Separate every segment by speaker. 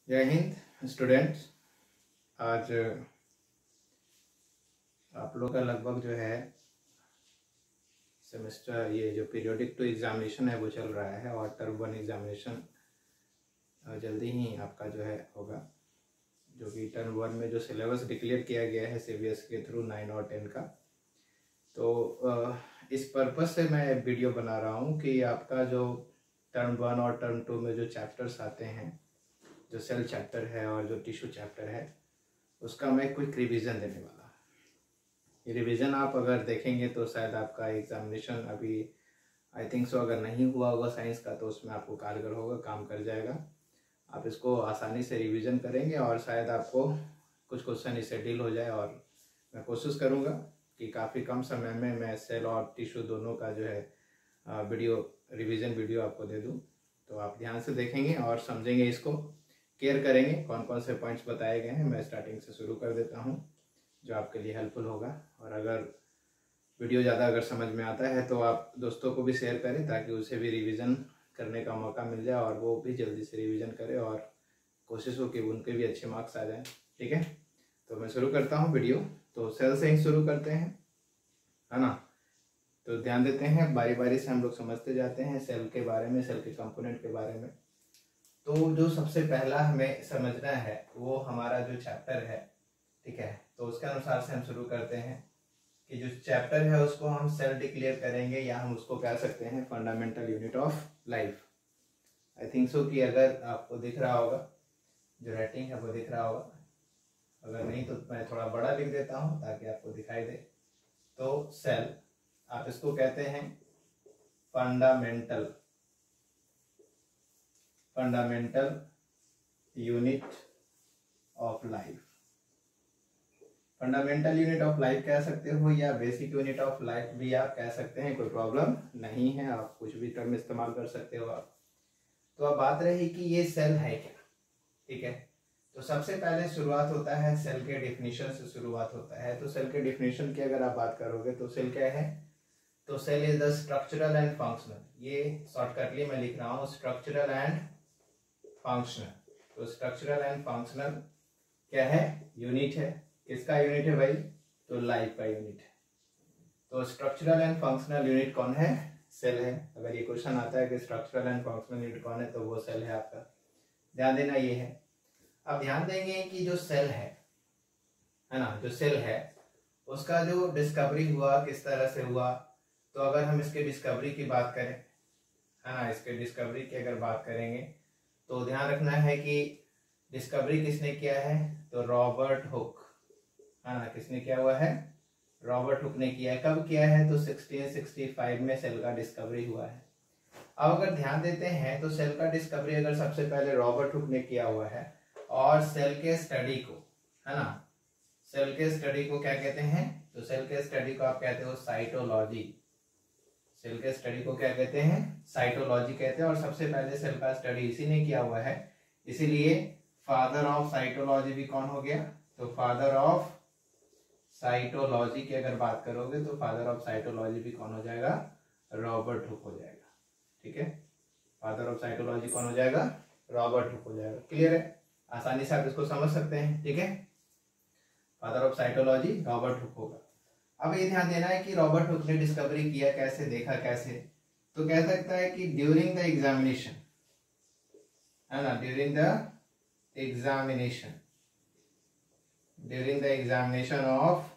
Speaker 1: जय हिंद स्टूडेंट्स। आज आप लोग का लगभग जो है सेमेस्टर ये जो पीरियोडिक टू एग्जामिनेशन है वो चल रहा है और टर्म 1 एग्जामिनेशन जल्दी ही आपका जो है होगा, जो कि टर्म 1 में जो सिलेबस डिक्लेयर किया गया है सीबीएसई के थ्रू 9 और 10 का। तो इस पर्पस से मैं वीडियो बना रहा हूँ कि आपका जो टर्म 1 और टर्म 2 में जो चैप्टर्स आते हैं, जो सेल चैप्टर है और जो टिश्यू चैप्टर है, उसका मैं क्विक रिवीजन देने वाला। ये रिवीजन आप अगर देखेंगे तो शायद आपका एग्जामिनेशन अभी आई थिंक सो अगर नहीं हुआ होगा साइंस का तो उसमें आपको कारगर होगा, काम कर जाएगा। आप इसको आसानी से रिवीजन करेंगे और शायद आपको कुछ क्वेश्चन इससे डील हो जाए। और मैं कोशिश करूँगा कि काफ़ी कम समय में मैं सेल और टिश्यू दोनों का जो है रिवीजन वीडियो आपको दे दूँ। तो आप ध्यान से देखेंगे और समझेंगे, इसको केयर करेंगे। कौन कौन से पॉइंट्स बताए गए हैं मैं स्टार्टिंग से शुरू कर देता हूं, जो आपके लिए हेल्पफुल होगा। और अगर वीडियो ज़्यादा अगर समझ में आता है तो आप दोस्तों को भी शेयर करें ताकि उसे भी रिवीजन करने का मौका मिल जाए और वो भी जल्दी से रिवीजन करे और कोशिश हो कि उनके भी अच्छे मार्क्स आ जाएँ। ठीक है, तो मैं शुरू करता हूँ वीडियो। तो सेल से ही शुरू करते हैं, है ना। तो ध्यान देते हैं, बारी बारी से हम लोग समझते जाते हैं सेल के बारे में, सेल के कंपोनेंट के बारे में। तो जो सबसे पहला हमें समझना है वो हमारा जो चैप्टर है, ठीक है, तो उसके अनुसार से हम शुरू करते हैं कि जो चैप्टर है उसको हम सेल डिक्लेयर करेंगे या हम उसको कह सकते हैं fundamental unit of life. I think so कि अगर आपको दिख रहा होगा, जो राइटिंग है वो दिख रहा होगा, अगर नहीं तो मैं थोड़ा बड़ा लिख देता हूँ ताकि आपको दिखाई दे। तो सेल आप इसको कहते हैं fundamental unit of life. Fundamental unit of life कह सकते हो या बेसिक यूनिट ऑफ लाइफ भी आप कह सकते हैं, कोई प्रॉब्लम नहीं है, आप कुछ भी टर्म इस्तेमाल कर सकते हो आप। तो अब बात रही कि ये सेल है क्या, ठीक है। तो सबसे पहले शुरुआत होता है सेल के डिफिनीशन से शुरुआत होता है। तो सेल के डिफिनीशन की अगर आप बात करोगे तो सेल क्या है, तो cell is the structural and functional. ये शॉर्टकटली मैं लिख रहा हूँ, स्ट्रक्चरल एंड फंक्शनल। तो स्ट्रक्चरल एंड फंक्शनल क्या है, यूनिट है। किसका यूनिट है भाई, तो लाइफ का यूनिट है। तो स्ट्रक्चरल एंड फंक्शनल यूनिट कौन है, सेल है। अगर ये क्वेश्चन आता है कि स्ट्रक्चरल एंड फंक्शनल यूनिट कौन है तो वो सेल है आपका, ध्यान देना ये है। अब ध्यान देंगे कि जो सेल है ना, जो सेल है उसका जो डिस्कवरी हुआ किस तरह से हुआ। तो अगर हम इसके डिस्कवरी की बात करें, है ना, इसके डिस्कवरी की अगर बात करेंगे तो ध्यान रखना है कि डिस्कवरी किसने किया है, तो रॉबर्ट हुक, है ना। किसने किया हुआ है, रॉबर्ट हुक ने किया है। कब किया है, तो 1665 में सेल का डिस्कवरी हुआ है। अब अगर ध्यान देते हैं तो सेल का डिस्कवरी अगर सबसे पहले रॉबर्ट हुक ने किया हुआ है और सेल के स्टडी को, है ना, सेल के स्टडी को क्या कहते हैं, तो सेल के स्टडी को आप कहते हो साइटोलॉजी। सेल के स्टडी को क्या कहते हैं, साइटोलॉजी कहते हैं। और सबसे पहले सेल का स्टडी इसी ने किया हुआ है, इसीलिए फादर ऑफ साइटोलॉजी भी कौन हो गया, तो फादर ऑफ साइटोलॉजी की अगर बात करोगे तो फादर ऑफ साइटोलॉजी भी कौन हो जाएगा, रॉबर्ट हुक हो जाएगा। ठीक है, फादर ऑफ साइटोलॉजी कौन हो जाएगा, रॉबर्ट हुक हो जाएगा। क्लियर है, आसानी से आप इसको समझ सकते हैं। ठीक है, father of cytology Robert Hooke होगा। अब ये ध्यान देना है कि रॉबर्ट हुक ने डिस्कवरी किया कैसे, देखा कैसे, तो कह सकता है कि ड्यूरिंग द एग्जामिनेशन, है ना, during the examination of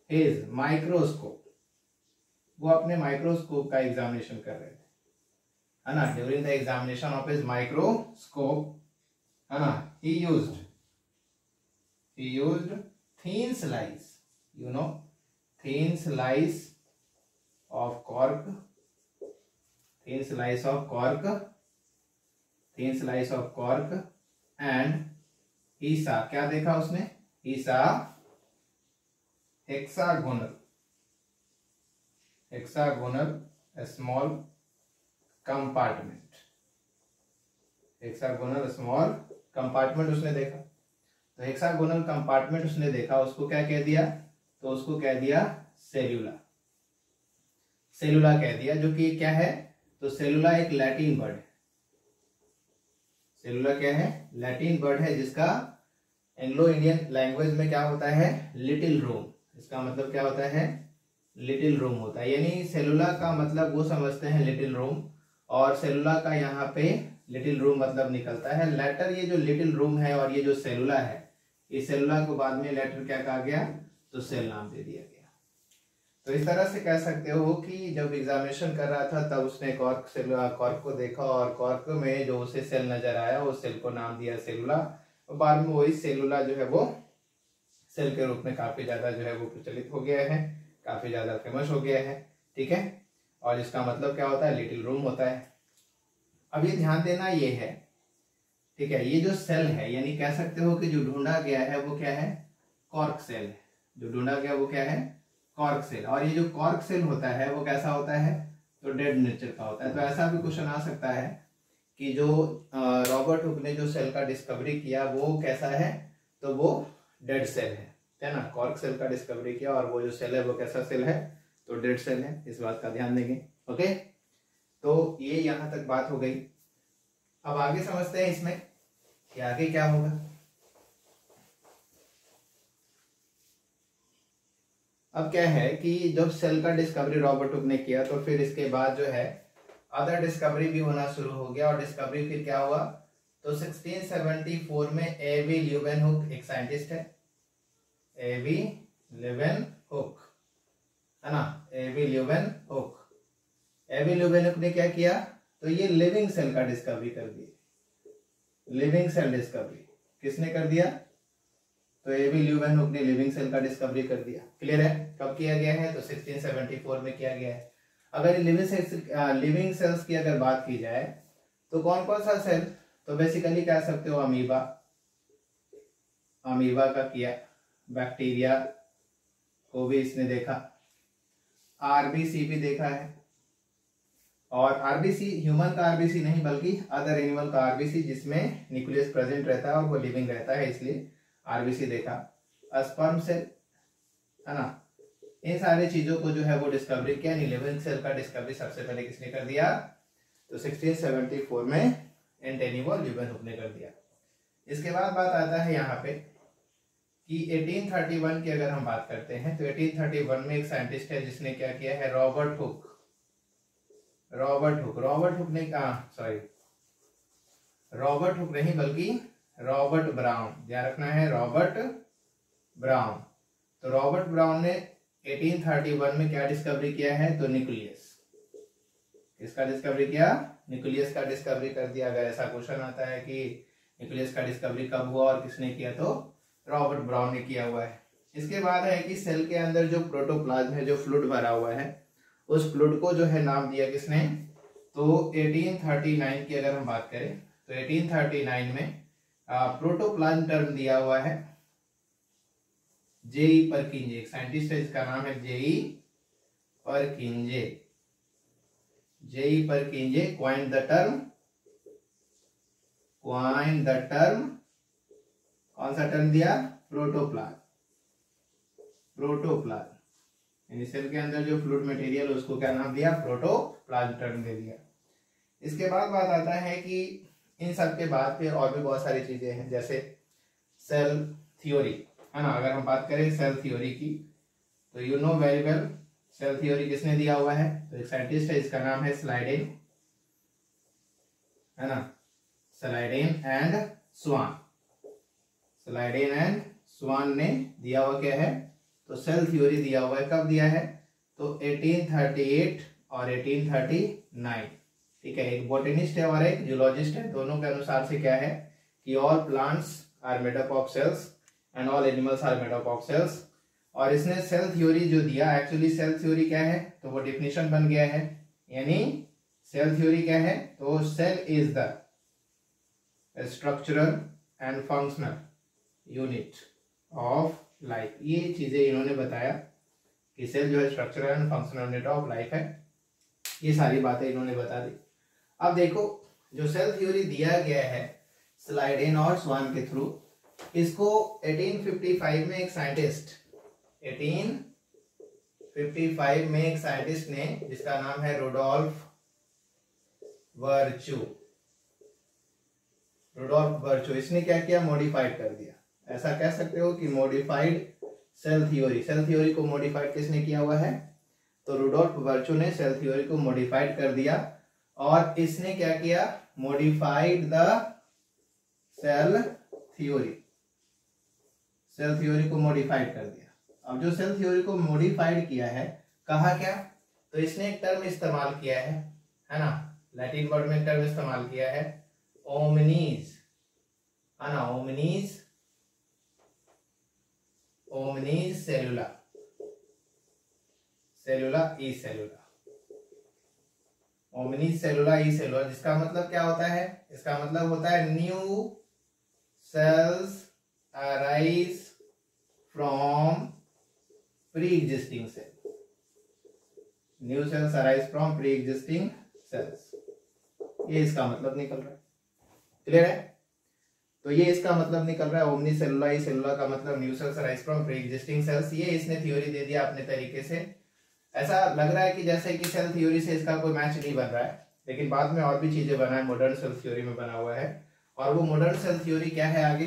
Speaker 1: his microscope. वो अपने माइक्रोस्कोप का एग्जामिनेशन कर रहे थे, है ना। During the examination of his microscope, है ना, he used thin slice, you know, thin slice of cork, and he saw, क्या देखा उसने, he saw hexagonal small compartment उसने देखा। तो हेक्सागोनल कंपार्टमेंट उसने देखा, उसको क्या कह दिया, तो उसको कह दिया सेलुला कह दिया, जो कि क्या है, तो सेलुला एक लैटिन वर्ड है। सेलुला क्या है? लैटिन वर्ड है जिसका एंग्लो इंडियन लैंग्वेज में क्या होता है? Little room. इसका मतलब क्या होता है? लिटिल रूम होता है। यानी सेलुला का मतलब वो समझते हैं लिटिल रूम, और सेलुला का यहाँ पे लिटिल रूम मतलब निकलता है। लेटर ये जो लिटिल रूम है और ये जो सेलुला है, इस सेलुला को बाद में लेटर क्या कहा गया? तो सेल नाम दे दिया गया। तो इस तरह से कह सकते हो कि जब एग्जामिनेशन कर रहा था तब उसने कॉर्क को देखा और कॉर्क में जो उसे सेल नजर आया उस सेल को नाम दिया सेलुला, और बाद में वही सेलुला जो है वो सेल के रूप में काफी ज्यादा जो है वो प्रचलित हो गया है, काफी ज्यादा फेमस हो गया है। ठीक है, और इसका मतलब क्या होता है? लिटिल रूम होता है। अब ये ध्यान देना ये है, ठीक है, ये जो सेल है यानी कह सकते हो कि जो ढूंढा गया है वो क्या है? कॉर्क सेल है। जो ढूंढा गया वो क्या है? Cork cell. और ये जो कॉर्क सेल होता है वो कैसा होता है? तो डेड नेचर का होता है। तो ऐसा भी क्वेश्चन आ सकता है कि जो रॉबर्ट हुक ने जो सेल का डिस्कवरी किया वो कैसा है? तो वो डेड सेल है ना? कॉर्क सेल का डिस्कवरी किया और वो जो सेल है वो कैसा सेल है? तो डेड सेल है। इस बात का ध्यान देंगे। ओके, तो ये यहां तक बात हो गई। अब आगे समझते हैं इसमें कि आगे क्या होगा। अब क्या है कि जब सेल का डिस्कवरी रॉबर्ट हुक ने किया तो फिर इसके बाद जो है अदर डिस्कवरी भी होना शुरू हो गया। और डिस्कवरी फिर क्या हुआ? तो 1674 में एवी ल्यूवेनहुक एक साइंटिस्ट है, एवी ल्यूवेनहुक, है ना? एवी ल्यूवेनहुक, एवी ल्यूवेनहुक ने क्या किया? तो ये लिविंग सेल का डिस्कवरी कर दिया। लिविंग सेल डिस्कवरी किसने कर दिया? तो एवी ल्यूवेनहुक ने लिविंग सेल का डिस्कवरी कर दिया। क्लियर है? कब किया गया है? तो 1674 में किया गया है। अगर लिविंग सेल्स की अगर बात की जाए तो कौन कौन सा सेल? तो बेसिकली कह सकते हो अमीबा, अमीबा का किया, बैक्टीरिया को भी इसने देखा, आरबीसी भी देखा है। और आरबीसी ह्यूमन का आरबीसी नहीं बल्कि अदर एनिमल का आरबीसी जिसमें न्यूक्लियस प्रेजेंट रहता है और वो लिविंग रहता है, इसलिए आरबीसी देखा। स्पर्म सेल, है ना? इन सारी चीजों को जो है वो डिस्कवरी किया। लिविंग सेल का डिस्कवरी सबसे पहले किसने कर दिया? तो 1674 में एंटोनियो ल्यूवेनहुक ने कर दिया। इसके बाद बात आता है यहाँ पे कि 1831 की अगर हम बात करते हैं तो 1831 में एक साइंटिस्ट है जिसने क्या किया है? Robert Hooke. रॉबर्ट हुक ने कहा, सॉरी रॉबर्ट हुक नहीं बल्कि रॉबर्ट ब्राउन, ध्यान रखना है, रॉबर्ट ब्राउन। तो रॉबर्ट ब्राउन ने 1831 में क्या डिस्कवरी किया है? तो न्यूक्लियस। किसका डिस्कवरी किया? न्यूक्लियस का डिस्कवरी कर दिया। अगर ऐसा क्वेश्चन आता है कि न्यूक्लियस का डिस्कवरी कब हुआ और किसने किया, तो रॉबर्ट ब्राउन ने किया हुआ है। इसके बाद है कि सेल के अंदर जो प्रोटोप्लाज्म है, जो फ्लूइड भरा हुआ है, उस फ्लूइड को जो है नाम दिया किसने? तो 1839 की अगर हम बात करें तो 1839 में प्रोटोप्लाज्म टर्म दिया हुआ है जेई परकिंजे। एक साइंटिस्ट है जिसका नाम है J E Purkinje. J E Purkinje coined the term, कौन सा टर्म दिया? प्रोटोप्लाज्म। यानी सेल के अंदर जो फ्लूइड मटेरियल उसको क्या नाम दिया? प्रोटोप्लाज्म टर्म दे दिया। इसके बाद बात आता है कि इन सब के बाद फिर और भी बहुत सारी चीजें हैं, जैसे सेल थ्योरी, है ना? अगर हम बात करें सेल थ्योरी की तो you know very well cell theory किसने दिया हुआ है? तो एक साइंटिस्ट है जिसका नाम है स्लाइडेन, है ना? Schleiden and Schwann. Schleiden and Schwann ने दिया हुआ क्या है? तो सेल थ्योरी दिया हुआ है। कब दिया है? तो 1838 और 1839। ठीक है, एक बोटेनिस्ट है और एक जूलॉजिस्ट है। दोनों के अनुसार से क्या है कि all plants are made up of cells and all animals are made up of cells. और इसने सेल थ्योरी जो दिया, एक्चुअली सेल थ्योरी क्या है? तो वो डिफिनेशन बन गया है। यानी सेल थ्योरी क्या है? तो cell is the structural and functional unit of life. ये चीजें इन्होंने बताया कि सेल जो है structural and functional unit of life है। ये सारी बातें इन्होंने बता दी। अब देखो, जो सेल थ्योरी दिया गया है स्लाइडेन और स्वान के थ्रू, इसको 1855 में एक साइंटिस्ट 1855 में एक साइंटिस्ट ने, जिसका नाम है रुडोल्फ वर्च्यू, रुडोल्फ वर्चो, इसने क्या किया, मॉडिफाइड कर दिया। ऐसा कह सकते हो कि modified cell theory. Cell theory को मॉडिफाइड किसने किया हुआ है, तो रुडोल्फ वर्चो ने सेल थ्योरी को मॉडिफाइड कर दिया। और इसने क्या किया, modified the cell theory, cell theory को मॉडिफाइड कर दिया। अब जो सेल थ्योरी को मॉडिफाइड किया है, कहा क्या, तो इसने एक टर्म इस्तेमाल किया है ना, लैटिन वर्ड में टर्म इस्तेमाल किया है ओमनीज, है ना, ओमनीज, ओमनीज सेलुला, सेलुला ई सेलुला, ओमनीज सेलुला ई सेलुला, जिसका मतलब क्या होता है, इसका मतलब होता है new cells arise from pre existing cell, new cells arise from pre existing cells, ये इसका मतलब निकल रहा है। क्लियर है, तो ये इसका मतलब निकल रहा है ओमनी सेलुला ई सेलुला का मतलब new cells arise from pre existing cells. ये इसने थ्योरी दे दिया अपने तरीके से। ऐसा लग रहा है कि जैसे कि सेल थ्योरी से इसका कोई मैच नहीं बन रहा है, लेकिन बाद में और भी चीजें बना है, मॉडर्न सेल थ्योरी में बना हुआ है। और वो मॉडर्न सेल थ्योरी क्या है आगे,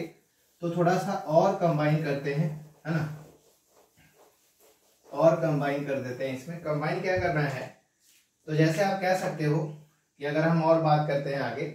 Speaker 1: तो थोड़ा सा और कंबाइन करते हैं, है ना, और कंबाइन कर देते हैं। इसमें कंबाइन क्या करना है, तो जैसे आप कह सकते हो कि अगर हम और बात करते हैं आगे,